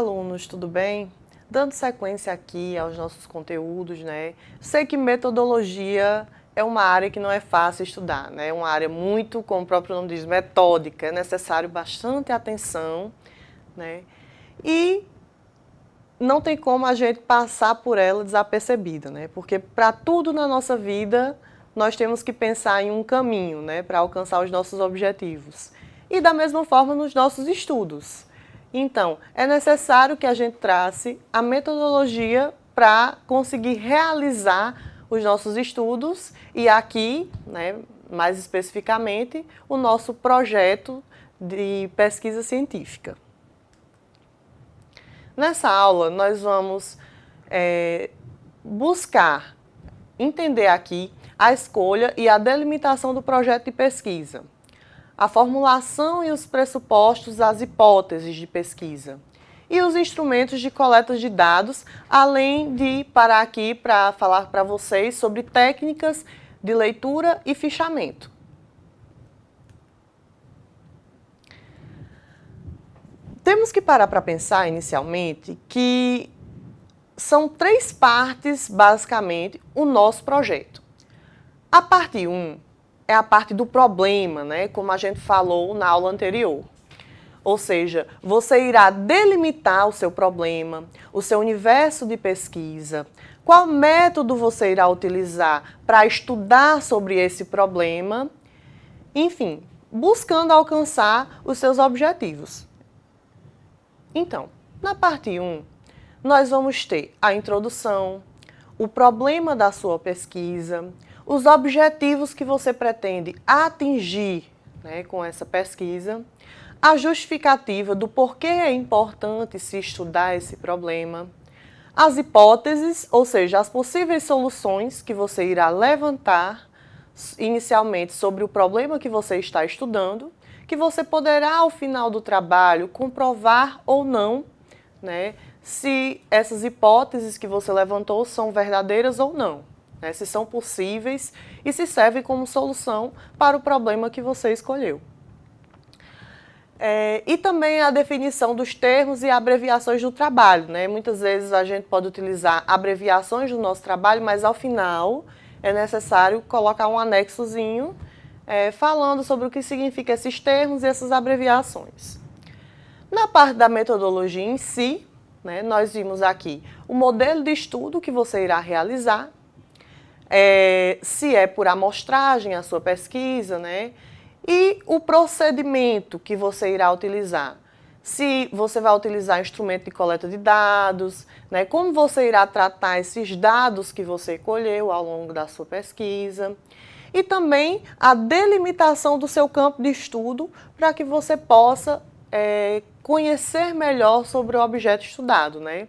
alunos, tudo bem? Dando sequência aqui aos nossos conteúdos, né? Sei que metodologia é uma área que não é fácil estudar, né? É uma área muito, como o próprio nome diz, metódica, é necessário bastante atenção, né? E não tem como a gente passar por ela desapercebida, né? Porque para tudo na nossa vida, nós temos que pensar em um caminho, né? Para alcançar os nossos objetivos. E da mesma forma nos nossos estudos. Então, é necessário que a gente trace a metodologia para conseguir realizar os nossos estudos e aqui, né, mais especificamente, o nosso projeto de pesquisa científica. Nessa aula, nós vamos buscar entender aqui a escolha e a delimitação do projeto de pesquisa, a formulação e os pressupostos das hipóteses de pesquisa e os instrumentos de coleta de dados, além de parar aqui para falar para vocês sobre técnicas de leitura e fichamento. Temos que parar para pensar inicialmente que são três partes, basicamente, o nosso projeto. A parte 1 é a parte do problema, né? Como a gente falou na aula anterior. Ou seja, você irá delimitar o seu problema, o seu universo de pesquisa, qual método você irá utilizar para estudar sobre esse problema, enfim, buscando alcançar os seus objetivos. Então, na parte 1, nós vamos ter a introdução, o problema da sua pesquisa, os objetivos que você pretende atingir, né, com essa pesquisa, a justificativa do porquê é importante se estudar esse problema, as hipóteses, ou seja, as possíveis soluções que você irá levantar inicialmente sobre o problema que você está estudando, que você poderá, ao final do trabalho, comprovar ou não, né, se essas hipóteses que você levantou são verdadeiras ou não, né, se são possíveis e se servem como solução para o problema que você escolheu. E também a definição dos termos e abreviações do trabalho, né? Muitas vezes a gente pode utilizar abreviações do nosso trabalho, mas ao final é necessário colocar um anexozinho falando sobre o que significam esses termos e essas abreviações. Na parte da metodologia em si, né, nós vimos aqui o modelo de estudo que você irá realizar, se é por amostragem a sua pesquisa, né, e o procedimento que você irá utilizar. Se você vai utilizar instrumento de coleta de dados, né, como você irá tratar esses dados que você colheu ao longo da sua pesquisa. E também a delimitação do seu campo de estudo para que você possa conhecer melhor sobre o objeto estudado, né?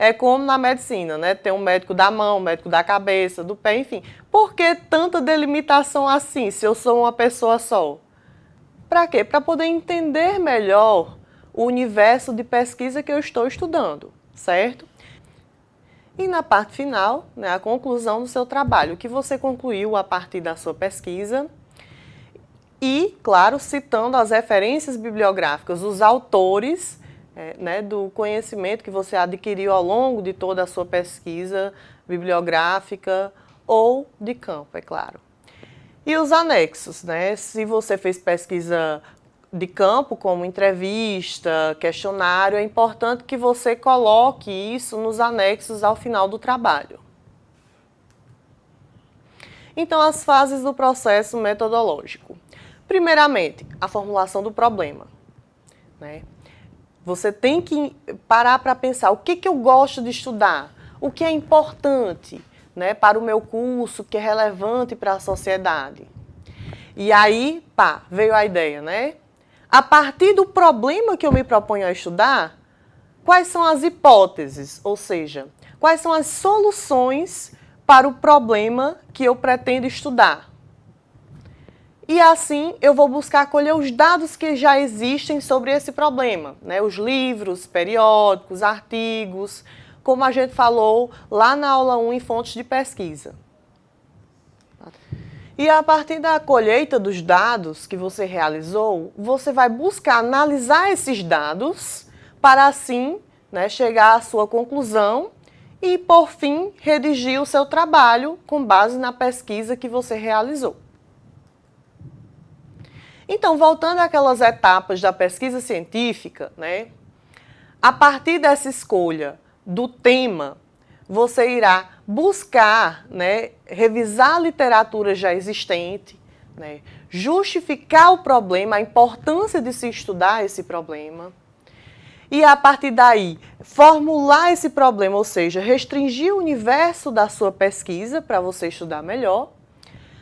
É como na medicina, né? Tem um médico da mão, um médico da cabeça, do pé, enfim. Por que tanta delimitação assim, se eu sou uma pessoa só? Para quê? Para poder entender melhor o universo de pesquisa que eu estou estudando, certo? E na parte final, né, a conclusão do seu trabalho, o que você concluiu a partir da sua pesquisa e, claro, citando as referências bibliográficas, os autores né, do conhecimento que você adquiriu ao longo de toda a sua pesquisa bibliográfica ou de campo, é claro. E os anexos, né? Se você fez pesquisa de campo, como entrevista, questionário, é importante que você coloque isso nos anexos ao final do trabalho. Então, as fases do processo metodológico. Primeiramente, a formulação do problema, né? Você tem que parar para pensar o que eu gosto de estudar, o que é importante, né, para o meu curso, que é relevante para a sociedade. E aí, pá, veio a ideia, né? A partir do problema que eu me proponho a estudar, quais são as hipóteses, ou seja, quais são as soluções para o problema que eu pretendo estudar. E assim eu vou buscar colher os dados que já existem sobre esse problema, né? Os livros, periódicos, artigos, como a gente falou lá na aula 1 em fontes de pesquisa. E a partir da colheita dos dados que você realizou, você vai buscar analisar esses dados para assim né, chegar à sua conclusão e, por fim, redigir o seu trabalho com base na pesquisa que você realizou. Então, voltando àquelas etapas da pesquisa científica, né, a partir dessa escolha do tema, você irá buscar, né, revisar a literatura já existente, né, justificar o problema, a importância de se estudar esse problema, e a partir daí formular esse problema, ou seja, restringir o universo da sua pesquisa para você estudar melhor,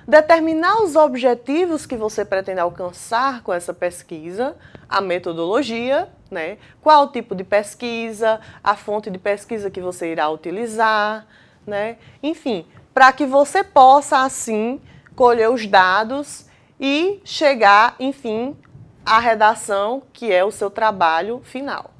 determinar os objetivos que você pretende alcançar com essa pesquisa, a metodologia, né? Qual o tipo de pesquisa, a fonte de pesquisa que você irá utilizar, né? Enfim, para que você possa, assim, colher os dados e chegar, enfim, à redação, que é o seu trabalho final.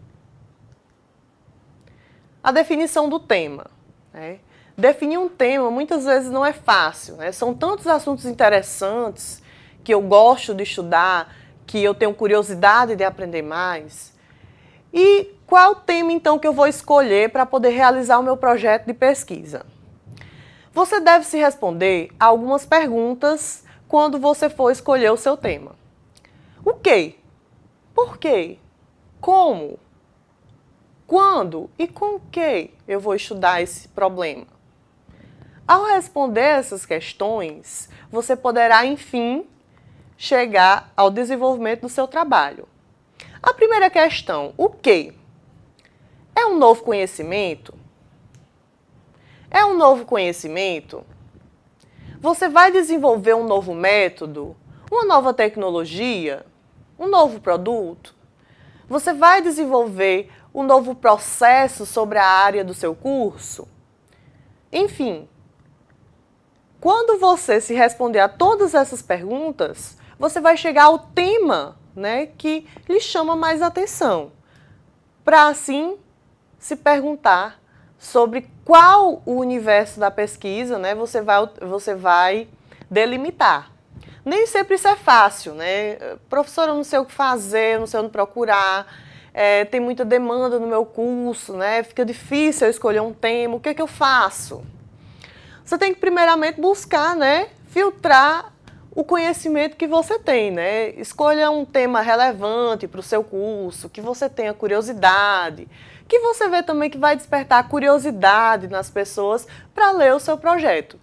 A definição do tema, né? Definir um tema muitas vezes não é fácil, né? São tantos assuntos interessantes que eu gosto de estudar, que eu tenho curiosidade de aprender mais. E qual o tema então que eu vou escolher para poder realizar o meu projeto de pesquisa? Você deve se responder a algumas perguntas quando você for escolher o seu tema. O quê? Por quê? Como? Quando e com que eu vou estudar esse problema? Ao responder essas questões, você poderá, enfim, chegar ao desenvolvimento do seu trabalho. A primeira questão, o quê? É um novo conhecimento? É um novo conhecimento? Você vai desenvolver um novo método, uma nova tecnologia, um novo produto? Você vai desenvolver um novo processo sobre a área do seu curso? Enfim, quando você se responder a todas essas perguntas, você vai chegar ao tema, né, que lhe chama mais atenção, para assim se perguntar sobre qual o universo da pesquisa, né, você vai delimitar. Nem sempre isso é fácil, né? Professora, eu não sei o que fazer, eu não sei onde procurar, tem muita demanda no meu curso, né? Fica difícil eu escolher um tema, o que é que eu faço? Você tem que primeiramente buscar, né, filtrar o conhecimento que você tem, né? Escolha um tema relevante para o seu curso, que você tenha curiosidade, que você vê também que vai despertar curiosidade nas pessoas para ler o seu projeto.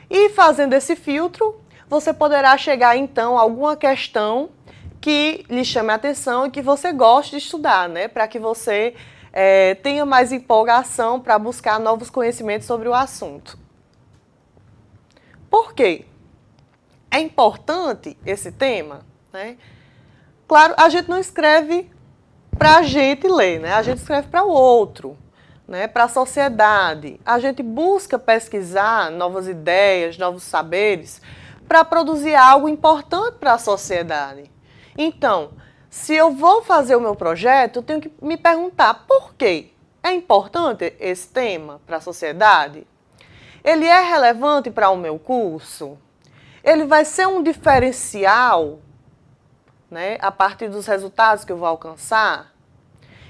E fazendo esse filtro, você poderá chegar então a alguma questão que lhe chame a atenção e que você goste de estudar, né? Para que você tenha mais empolgação para buscar novos conhecimentos sobre o assunto. Por quê? É importante esse tema, né? Claro, a gente não escreve para a gente ler, né? A gente escreve para o outro, né? Para a sociedade. A gente busca pesquisar novas ideias, novos saberes, para produzir algo importante para a sociedade. Então, se eu vou fazer o meu projeto, eu tenho que me perguntar por quê? É importante esse tema para a sociedade? Ele é relevante para o meu curso? Ele vai ser um diferencial, né, a partir dos resultados que eu vou alcançar?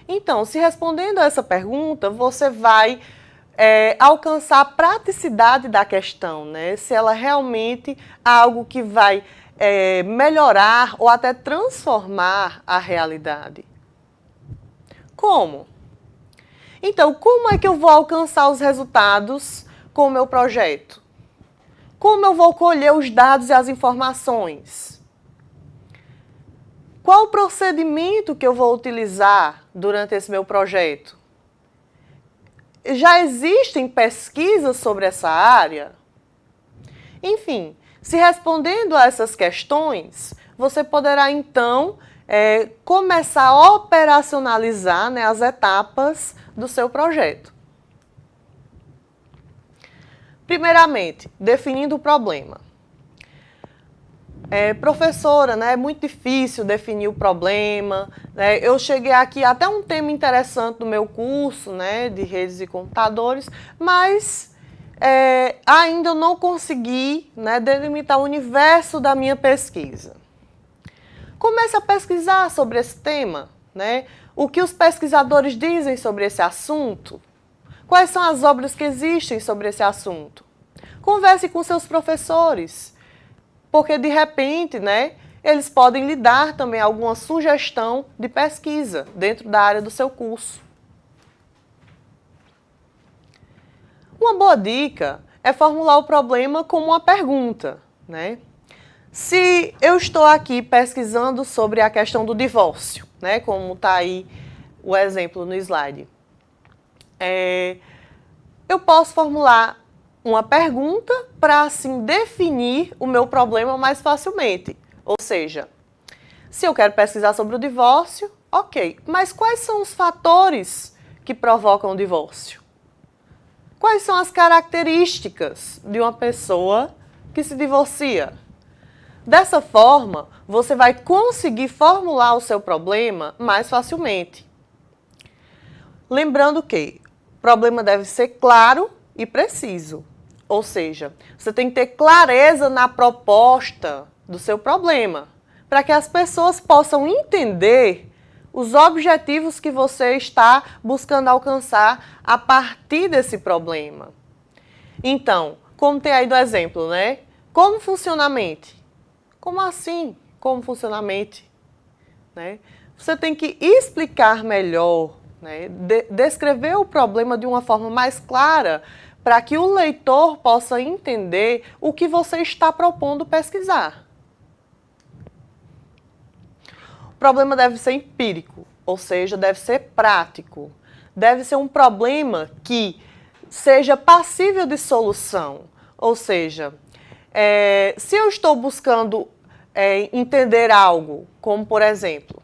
Então, se respondendo a essa pergunta, você vai alcançar a praticidade da questão, né? Se ela realmente é algo que vai melhorar ou até transformar a realidade. Como? Então, como é que eu vou alcançar os resultados com o meu projeto? Como eu vou colher os dados e as informações? Qual o procedimento que eu vou utilizar durante esse meu projeto? Já existem pesquisas sobre essa área? Enfim, se respondendo a essas questões, você poderá então começar a operacionalizar, né, as etapas do seu projeto. Primeiramente, definindo o problema. Professora, né, é muito difícil definir o problema, né? Eu cheguei aqui até um tema interessante do meu curso, né, de redes e computadores, mas ainda eu não consegui, né, delimitar o universo da minha pesquisa. Comece a pesquisar sobre esse tema, né? O que os pesquisadores dizem sobre esse assunto? Quais são as obras que existem sobre esse assunto? Converse com seus professores, porque de repente, né, eles podem lhe dar também alguma sugestão de pesquisa dentro da área do seu curso. Uma boa dica é formular o problema como uma pergunta, né? Se eu estou aqui pesquisando sobre a questão do divórcio, né, como está aí o exemplo no slide, eu posso formular uma pergunta para assim definir o meu problema mais facilmente. Ou seja, se eu quero pesquisar sobre o divórcio, ok, mas quais são os fatores que provocam o divórcio? Quais são as características de uma pessoa que se divorcia? Dessa forma, você vai conseguir formular o seu problema mais facilmente. Lembrando que o problema deve ser claro e preciso. Ou seja, você tem que ter clareza na proposta do seu problema, para que as pessoas possam entender os objetivos que você está buscando alcançar a partir desse problema. Então, como tem aí do exemplo, né? Como funciona a mente? Como assim? Como funciona a mente? Né? Você tem que explicar melhor, né? Descrever o problema de uma forma mais clara, para que o leitor possa entender o que você está propondo pesquisar. O problema deve ser empírico, ou seja, deve ser prático. Deve ser um problema que seja passível de solução. Ou seja, se eu estou buscando entender algo, como por exemplo,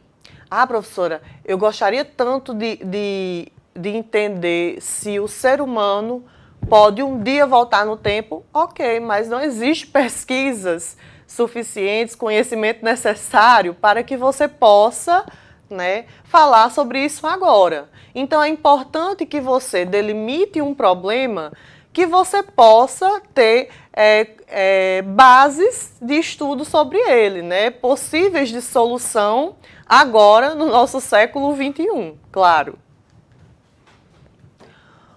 professora, eu gostaria tanto de entender se o ser humano pode um dia voltar no tempo, ok, mas não existe pesquisas suficientes, conhecimento necessário para que você possa, né, falar sobre isso agora. Então é importante que você delimite um problema que você possa ter bases de estudo sobre ele, né, possíveis de solução agora no nosso século XXI, claro.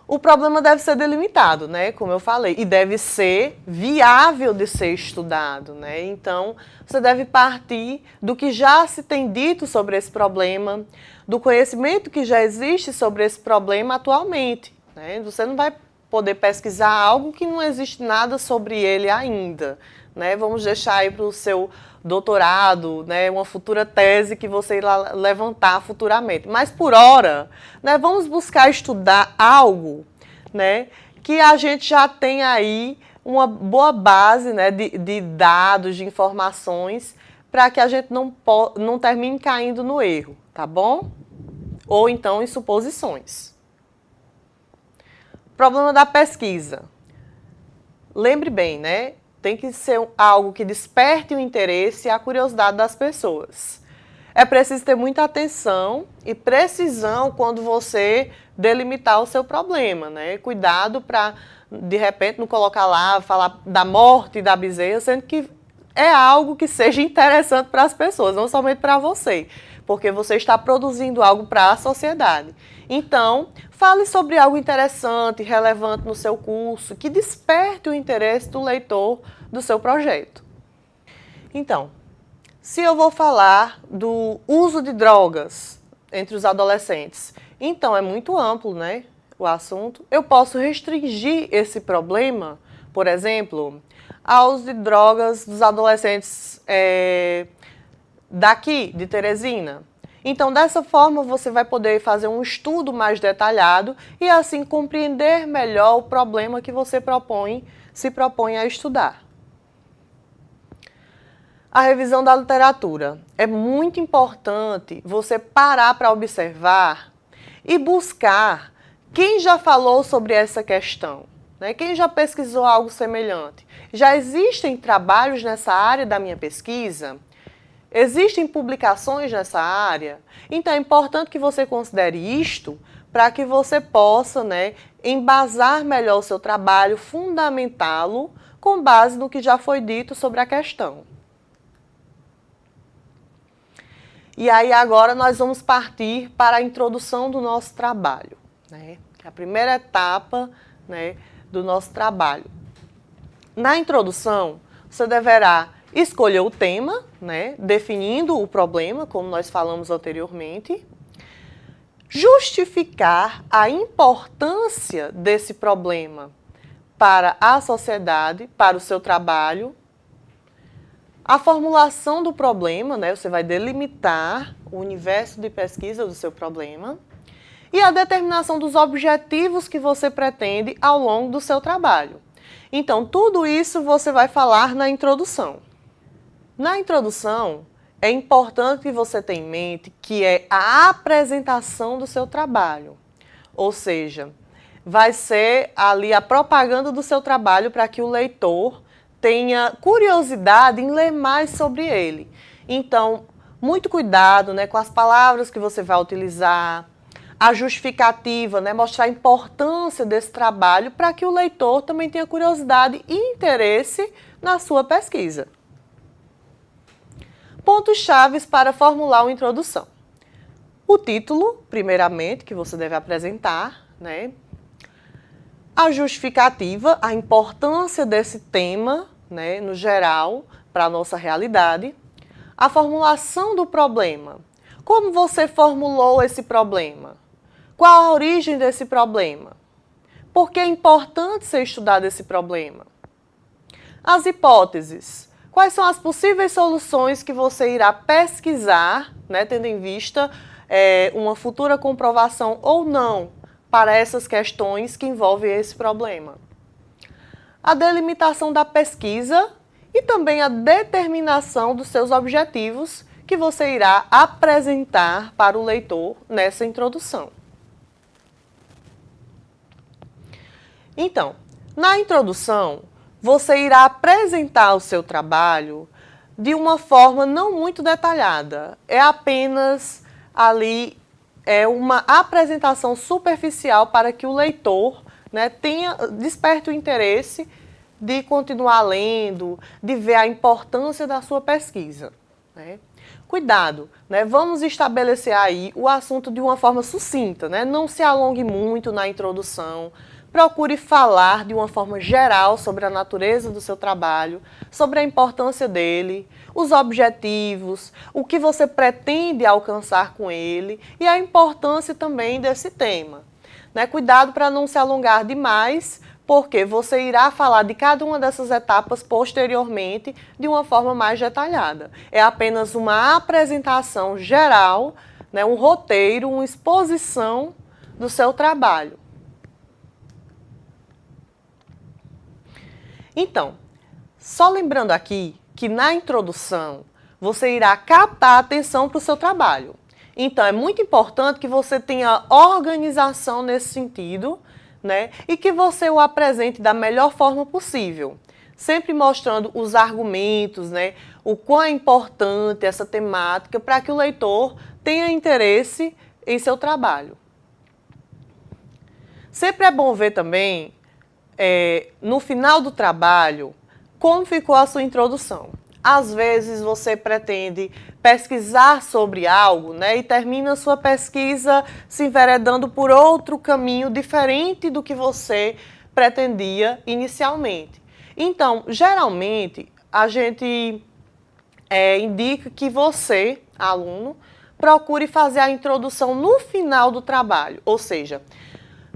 O problema deve ser delimitado, né, como eu falei, e deve ser viável de ser estudado, né? Então, você deve partir do que já se tem dito sobre esse problema, do conhecimento que já existe sobre esse problema atualmente, né? Você não vai poder pesquisar algo que não existe nada sobre ele ainda, né? Vamos deixar aí para o seu doutorado, né, uma futura tese que você irá levantar futuramente. Mas por hora, né, vamos buscar estudar algo, né, que a gente já tem aí uma boa base, né, de dados, de informações, para que a gente não termine caindo no erro, tá bom? Ou então em suposições. Problema da pesquisa. Lembre bem, né? Tem que ser algo que desperte o interesse e a curiosidade das pessoas. É preciso ter muita atenção e precisão quando você delimitar o seu problema, né? Cuidado para, de repente, não colocar lá, falar da morte da bezerra, sendo que é algo que seja interessante para as pessoas, não somente para você, porque você está produzindo algo para a sociedade. Então, fale sobre algo interessante, relevante no seu curso, que desperte o interesse do leitor do seu projeto. Então, se eu vou falar do uso de drogas entre os adolescentes, então é muito amplo, né, o assunto. Eu posso restringir esse problema, por exemplo, ao uso de drogas dos adolescentes daqui, de Teresina. Então, dessa forma, você vai poder fazer um estudo mais detalhado e, assim, compreender melhor o problema que você se propõe a estudar. A revisão da literatura. É muito importante você parar para observar e buscar quem já falou sobre essa questão, né? Quem já pesquisou algo semelhante. Já existem trabalhos nessa área da minha pesquisa? Existem publicações nessa área? Então é importante que você considere isto para que você possa, né, embasar melhor o seu trabalho, fundamentá-lo com base no que já foi dito sobre a questão. E aí agora nós vamos partir para a introdução do nosso trabalho, né? Que é a primeira etapa, né, do nosso trabalho. Na introdução, você deverá escolher o tema, né, definindo o problema, como nós falamos anteriormente, justificar a importância desse problema para a sociedade, para o seu trabalho, a formulação do problema, né, você vai delimitar o universo de pesquisa do seu problema, e a determinação dos objetivos que você pretende ao longo do seu trabalho. Então, tudo isso você vai falar na introdução. Na introdução, é importante que você tenha em mente que é a apresentação do seu trabalho. Ou seja, vai ser ali a propaganda do seu trabalho para que o leitor tenha curiosidade em ler mais sobre ele. Então, muito cuidado, né, com as palavras que você vai utilizar, a justificativa, né, mostrar a importância desse trabalho para que o leitor também tenha curiosidade e interesse na sua pesquisa. Pontos chaves para formular uma introdução. O título, primeiramente, que você deve apresentar, né? A justificativa, a importância desse tema, né, no geral, para a nossa realidade. A formulação do problema. Como você formulou esse problema? Qual a origem desse problema? Por que é importante ser estudado esse problema? As hipóteses. Quais são as possíveis soluções que você irá pesquisar, né, tendo em vista uma futura comprovação ou não para essas questões que envolvem esse problema? A delimitação da pesquisa e também a determinação dos seus objetivos que você irá apresentar para o leitor nessa introdução. Então, na introdução, você irá apresentar o seu trabalho de uma forma não muito detalhada. É apenas ali uma apresentação superficial para que o leitor, né, desperte o interesse de continuar lendo, de ver a importância da sua pesquisa, né? Cuidado, né? Vamos estabelecer aí o assunto de uma forma sucinta, né? Não se alongue muito na introdução. Procure falar de uma forma geral sobre a natureza do seu trabalho, sobre a importância dele, os objetivos, o que você pretende alcançar com ele e a importância também desse tema, né? Cuidado para não se alongar demais, porque você irá falar de cada uma dessas etapas posteriormente de uma forma mais detalhada. É apenas uma apresentação geral, né? Um roteiro, uma exposição do seu trabalho. Então, só lembrando aqui que na introdução você irá captar a atenção para o seu trabalho. Então, é muito importante que você tenha organização nesse sentido, né? E que você o apresente da melhor forma possível. Sempre mostrando os argumentos, né? O quão é importante essa temática para que o leitor tenha interesse em seu trabalho. Sempre é bom ver também no final do trabalho, como ficou a sua introdução. Às vezes você pretende pesquisar sobre algo, né, e termina a sua pesquisa se enveredando por outro caminho diferente do que você pretendia inicialmente. Então, geralmente, a gente indica que você, aluno, procure fazer a introdução no final do trabalho, ou seja,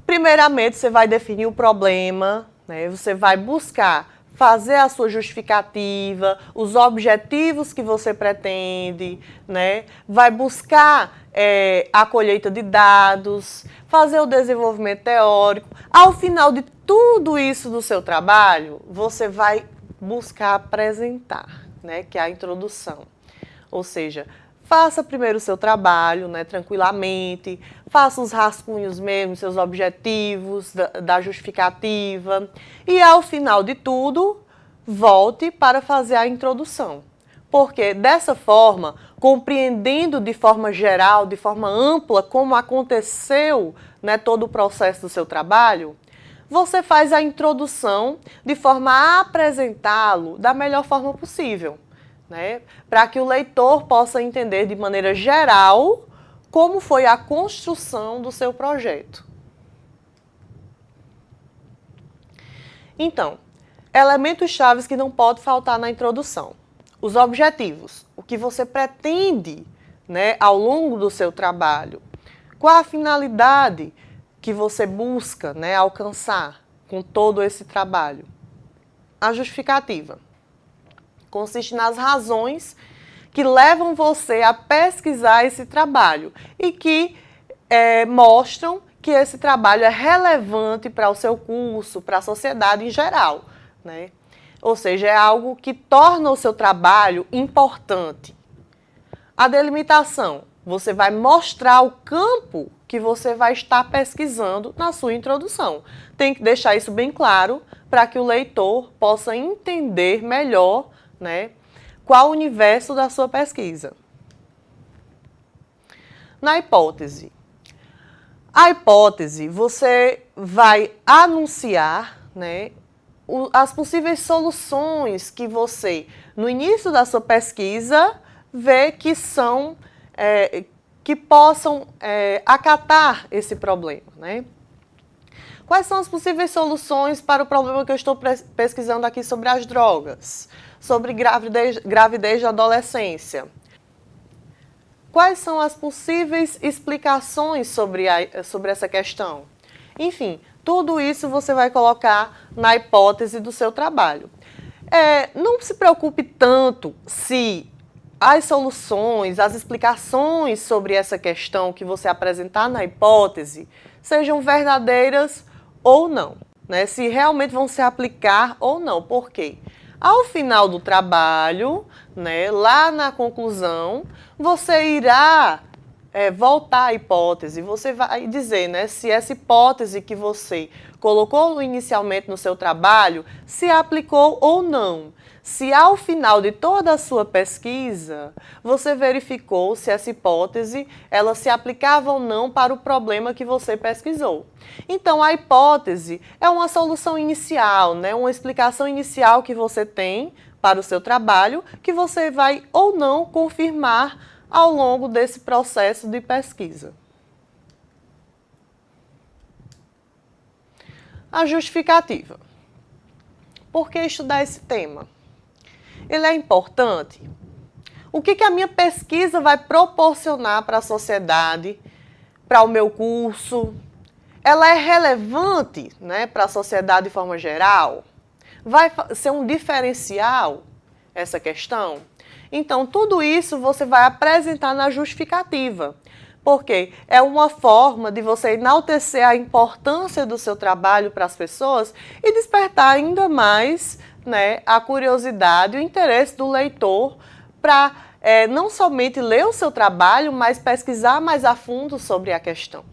primeiramente, você vai definir o problema, né? Você vai buscar fazer a sua justificativa, os objetivos que você pretende, né? Vai buscar a colheita de dados, fazer o desenvolvimento teórico. Ao final de tudo isso do seu trabalho, você vai buscar apresentar, né? Que é a introdução. Ou seja, faça primeiro o seu trabalho, né, tranquilamente, faça os rascunhos mesmo, seus objetivos, da justificativa, e ao final de tudo, volte para fazer a introdução. Porque dessa forma, compreendendo de forma geral, de forma ampla, como aconteceu, né, todo o processo do seu trabalho, você faz a introdução de forma a apresentá-lo da melhor forma possível. né, para que o leitor possa entender de maneira geral como foi a construção do seu projeto. Então, elementos chaves que não pode faltar na introdução. Os objetivos, o que você pretende, né, ao longo do seu trabalho. Qual a finalidade que você busca, né, alcançar com todo esse trabalho? A justificativa consiste nas razões que levam você a pesquisar esse trabalho e que mostram que esse trabalho é relevante para o seu curso, para a sociedade em geral, né? Ou seja, é algo que torna o seu trabalho importante. A delimitação, você vai mostrar o campo que você vai estar pesquisando na sua introdução. Tem que deixar isso bem claro para que o leitor possa entender melhor, né, qual o universo da sua pesquisa. Na hipótese. A hipótese, você vai anunciar, né, as possíveis soluções que você, no início da sua pesquisa, vê que são, que possam acatar esse problema, né? Quais são as possíveis soluções para o problema que eu estou pesquisando aqui sobre as drogas, sobre gravidez da adolescência? Quais são as possíveis explicações sobre essa questão? Enfim, tudo isso você vai colocar na hipótese do seu trabalho. Não se preocupe tanto se as soluções, as explicações sobre essa questão que você apresentar na hipótese sejam verdadeiras ou não, né? Se realmente vão se aplicar ou não. Por quê? Ao final do trabalho, né, lá na conclusão, você irá voltar à hipótese, você vai dizer, né, se essa hipótese que você colocou inicialmente no seu trabalho se aplicou ou não. Se ao final de toda a sua pesquisa, você verificou se essa hipótese ela se aplicava ou não para o problema que você pesquisou. Então, a hipótese é uma solução inicial, né, uma explicação inicial que você tem para o seu trabalho, que você vai ou não confirmar ao longo desse processo de pesquisa. A justificativa. Por que estudar esse tema? Ele é importante? O que a minha pesquisa vai proporcionar para a sociedade, para o meu curso? Ela é relevante, né, para a sociedade de forma geral? Vai ser um diferencial essa questão? Então, tudo isso você vai apresentar na justificativa, porque é uma forma de você enaltecer a importância do seu trabalho para as pessoas e despertar ainda mais, né, a curiosidade e o interesse do leitor para não somente ler o seu trabalho, mas pesquisar mais a fundo sobre a questão.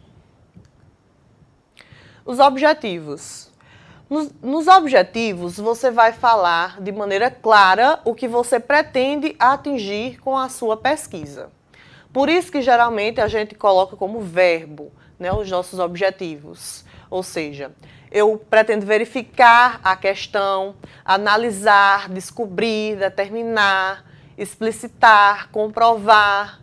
Os objetivos. Nos objetivos, você vai falar de maneira clara o que você pretende atingir com a sua pesquisa. Por isso que geralmente a gente coloca como verbo, né, os nossos objetivos. Ou seja, eu pretendo verificar a questão, analisar, descobrir, determinar, explicitar, comprovar,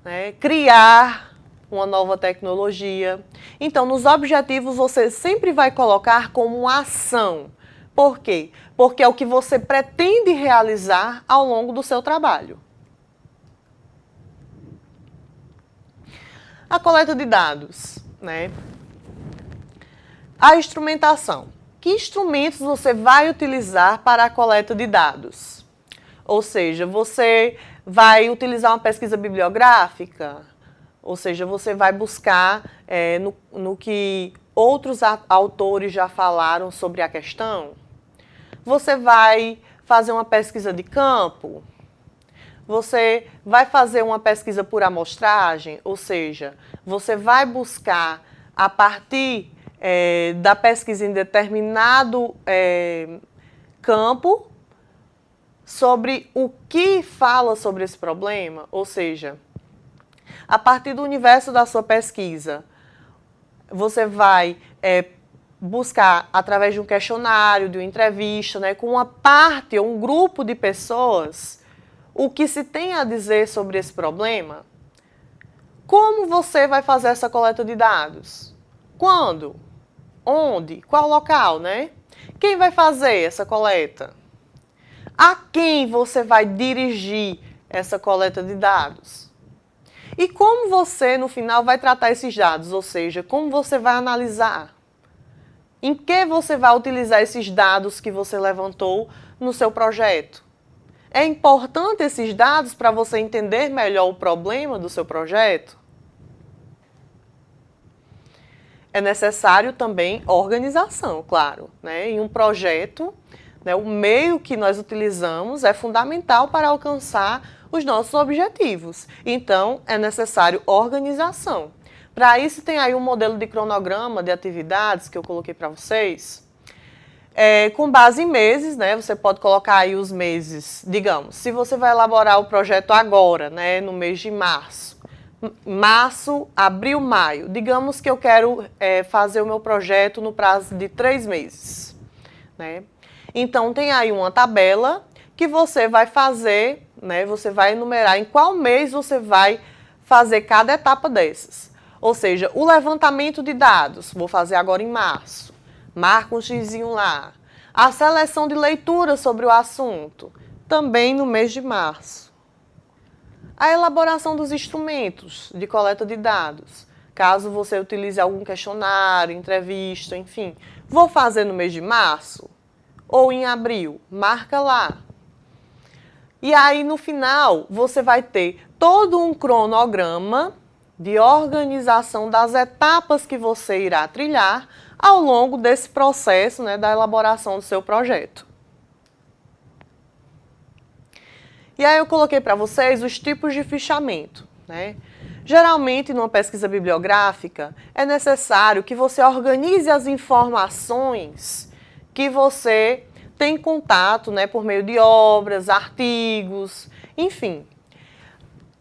né, criar uma nova tecnologia. Então, nos objetivos você sempre vai colocar como uma ação. Por quê? Porque é o que você pretende realizar ao longo do seu trabalho. A coleta de dados, né? A instrumentação. Que instrumentos você vai utilizar para a coleta de dados? Ou seja, você vai utilizar uma pesquisa bibliográfica? Ou seja, você vai buscar no que outros autores já falaram sobre a questão? Você vai fazer uma pesquisa de campo? Você vai fazer uma pesquisa por amostragem? Ou seja, você vai buscar, a partir da pesquisa em determinado campo, sobre o que fala sobre esse problema? Ou seja, a partir do universo da sua pesquisa, você vai buscar, através de um questionário, de uma entrevista, né, com uma parte ou um grupo de pessoas, o que se tem a dizer sobre esse problema? Como você vai fazer essa coleta de dados? Quando? Onde? Qual local, né? Quem vai fazer essa coleta? A quem você vai dirigir essa coleta de dados? E como você, no final, vai tratar esses dados? Ou seja, como você vai analisar? Em que você vai utilizar esses dados que você levantou no seu projeto? É importante esses dados para você entender melhor o problema do seu projeto? É necessário também organização, claro, né? Em um projeto, né, o meio que nós utilizamos é fundamental para alcançar os nossos objetivos. Então, é necessário organização. Para isso, tem aí um modelo de cronograma de atividades que eu coloquei para vocês. Com base em meses, né? Você pode colocar aí os meses, digamos, se você vai elaborar o projeto agora, né, no mês de março. Março, abril, maio. Digamos que eu quero fazer o meu projeto no prazo de 3 meses. Né? Então, tem aí uma tabela que você vai fazer, né? Você vai enumerar em qual mês você vai fazer cada etapa dessas. Ou seja, o levantamento de dados, vou fazer agora em março. Marca um xizinho lá. A seleção de leitura sobre o assunto, também no mês de março. A elaboração dos instrumentos de coleta de dados, caso você utilize algum questionário, entrevista, enfim. Vou fazer no mês de março ou em abril, marca lá. E aí, no final, você vai ter todo um cronograma de organização das etapas que você irá trilhar ao longo desse processo, né, da elaboração do seu projeto. E aí eu coloquei para vocês os tipos de fichamento, né? Geralmente, numa pesquisa bibliográfica, é necessário que você organize as informações que você tem contato, né, por meio de obras, artigos, enfim.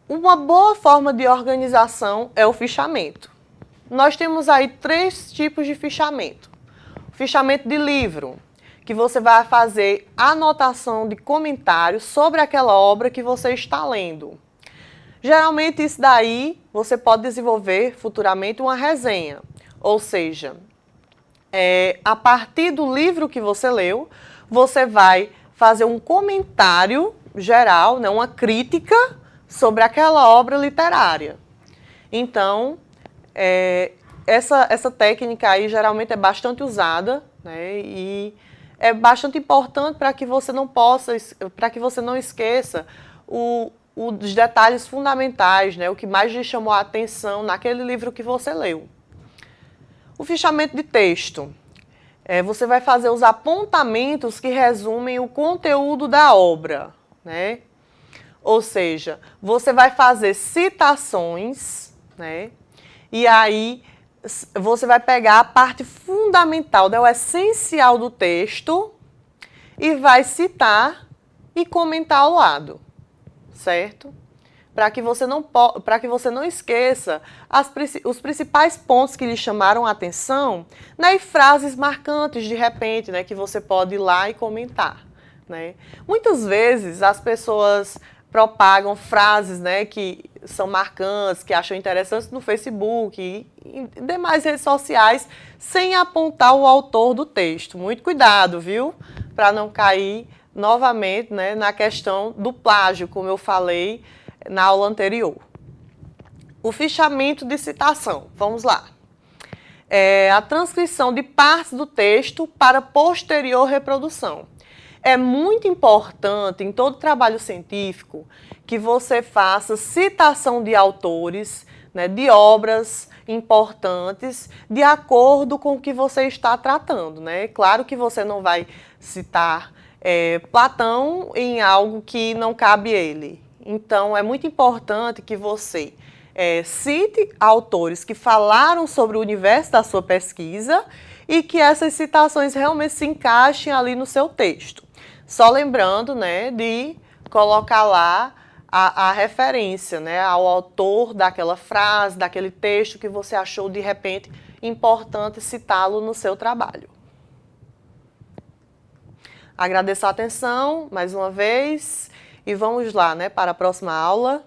Uma boa forma de organização é o fichamento. Nós temos aí 3 tipos de fichamento. O fichamento de livro, que você vai fazer anotação de comentários sobre aquela obra que você está lendo. Geralmente isso daí você pode desenvolver futuramente uma resenha, ou seja, a partir do livro que você leu, você vai fazer um comentário geral, né, uma crítica sobre aquela obra literária. Então, essa técnica aí geralmente é bastante usada, né, e é bastante importante para que você não esqueça os detalhes fundamentais, né, o que mais lhe chamou a atenção naquele livro que você leu. O fichamento de texto. Você vai fazer os apontamentos que resumem o conteúdo da obra, né? Ou seja, você vai fazer citações, né? E aí você vai pegar a parte fundamental, né, o essencial do texto e vai citar e comentar ao lado, certo? Para que você não esqueça os principais pontos que lhe chamaram a atenção, né, e frases marcantes de repente, né, que você pode ir lá e comentar, né? Muitas vezes as pessoas propagam frases, né, que são marcantes, que acham interessantes no Facebook e em demais redes sociais, sem apontar o autor do texto. Muito cuidado, viu? Para não cair novamente, né, na questão do plágio, como eu falei na aula anterior. O fichamento de citação. Vamos lá. A transcrição de partes do texto para posterior reprodução. É muito importante em todo trabalho científico que você faça citação de autores, né, de obras importantes, de acordo com o que você está tratando, né? Claro que você não vai citar Platão em algo que não cabe ele. Então, é muito importante que você cite autores que falaram sobre o universo da sua pesquisa e que essas citações realmente se encaixem ali no seu texto. Só lembrando, né, de colocar lá a referência, né, ao autor daquela frase, daquele texto que você achou de repente importante citá-lo no seu trabalho. Agradeço a atenção mais uma vez e vamos lá, né, para a próxima aula.